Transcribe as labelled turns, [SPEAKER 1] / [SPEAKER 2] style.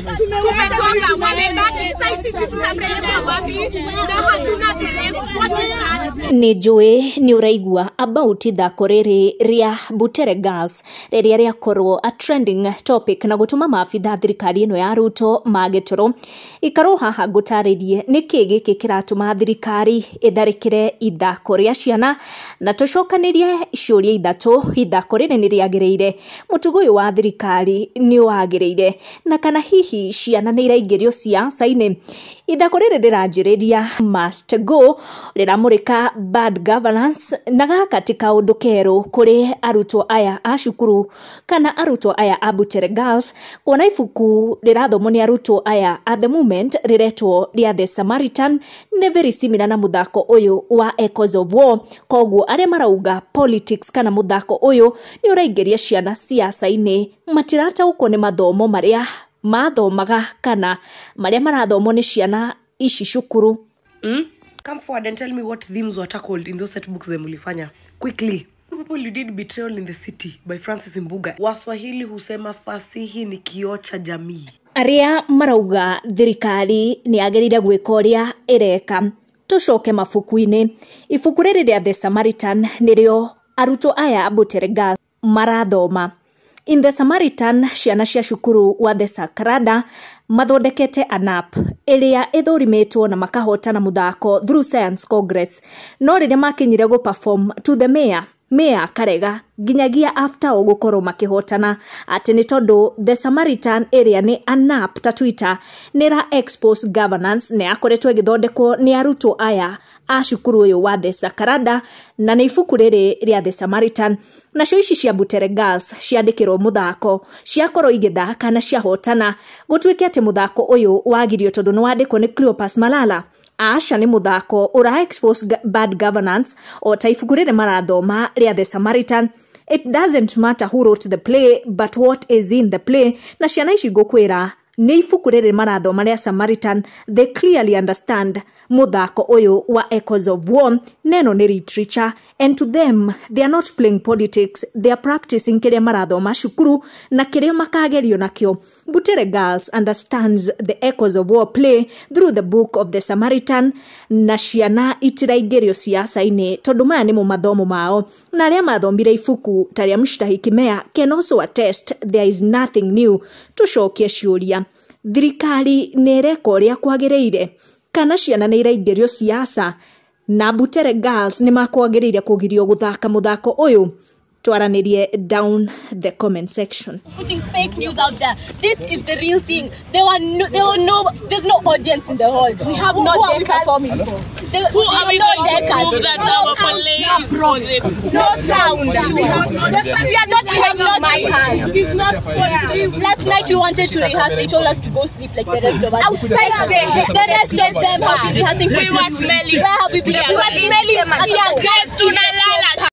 [SPEAKER 1] Tumetoka wamebaki sasa tunapeleka wapi na hatuna dereva.
[SPEAKER 2] Ni Joe ni uraigua about ithako riri ria Butere Girls riria riakorwo a trending topic na gutuma maabitha thirikari ino ya Ruto magitoro ikaro haha gutaririe niki giki kiratuma thirikari itharikire ithako ria ciana na tucokanirie ciuria ithako riri ni riagireire mutugo uyu wa thirikari ni wagireire na kana hihi ciana ni iraingirio siasa-ini. Ithako riri riranjiriria must go riramurika bad governance na gaka ti kaundu keru kuri arutwo aya a cukuru kana arutwo aya a Butere Girls kuona ibuku rirathomwo ni arutwo aya at the moment riretwo ria The Samaritan ne very similar na muthako uyu wa Echoes of War. Koguo aria marauga politics kana muthako uyu ni uraingiria ciana siasa-ini matirata uko ni mathomo maria mathomaga kana maria marathomwo ni ciana ici cukuru.
[SPEAKER 3] Come forward and tell me what themes were tackled in those set books they mulifanya quickly. People, you did Betrayal in the City by Francis Mbuga. Waswahili husema fasihi ni kioo cha jamii.
[SPEAKER 2] Aria marauga thirikari ni agerire gwika uria ireka. Tucoke mafuku-ini. Ibuku riri ria The Samaritan nirio arutwo aya a Butere Girls marathoma. In The Samaritan, ciana cia cukuru wa The Sakrada mathondekete an app iria ithurimetwo na makahotana muthako through Science Congress. No riria makinyire go perform to the mayor karega ginyagia after ugukorwo makihotana ati ni tondu The Samaritan area ni an app ta Twitter nira expose governance ne akoretwo igithondekwo ni arutwo aya a cukuru uyu wa The Sakrada na ni ibuku riri ria The Samaritan. Na cio ici cia Butere Girls ciandikirwo muthako ciakorwo igithaka na ciahotana gutwike ati muthako uyu wagirio tondu ni wandikwo ni Cleopas Malala. Asha ni muthako ura expose bad governance o ta ibuku riri marathoma ria The Samaritan. It doesn't matter who wrote the play but what is in the play. Na ciana ici gukwira ni ibuku riri marathoma ria Samaritan, they clearly understand muthako uyu wa Echoes of War neno ni literature, and to them they are not playing politics, they are practicing kiria marathoma cukuru na kiria makagerio nakio. Butere Girls understands the Echoes of War play through the book of The Samaritan na ciana itiraingirio siasa-ini tondu maya ni mu mathomo mao na aria mathomire ibuku taria Mshtahiki Meya can also attest there is nothing new. Tucokie ciuria, thirikari ni ireka uria kwagireire kana ciana ni iraingirio siasa na Butere Girls ni makwagiriire kugirio guthaka muthako uyu? Twaranirie down the comment section.
[SPEAKER 4] Putting fake news out there. This is the real thing. There's no audience in the hall.
[SPEAKER 1] We have no performing.
[SPEAKER 4] Who
[SPEAKER 1] are we going to prove that our police no sound? We are not behind my hands. It's not
[SPEAKER 4] Last night we wanted to rehearse. They told us to go sleep like the rest of us.
[SPEAKER 1] outside
[SPEAKER 4] The rest of them have been rehearsing.
[SPEAKER 1] we were smelling.
[SPEAKER 4] Where have we been?
[SPEAKER 1] We were smelling.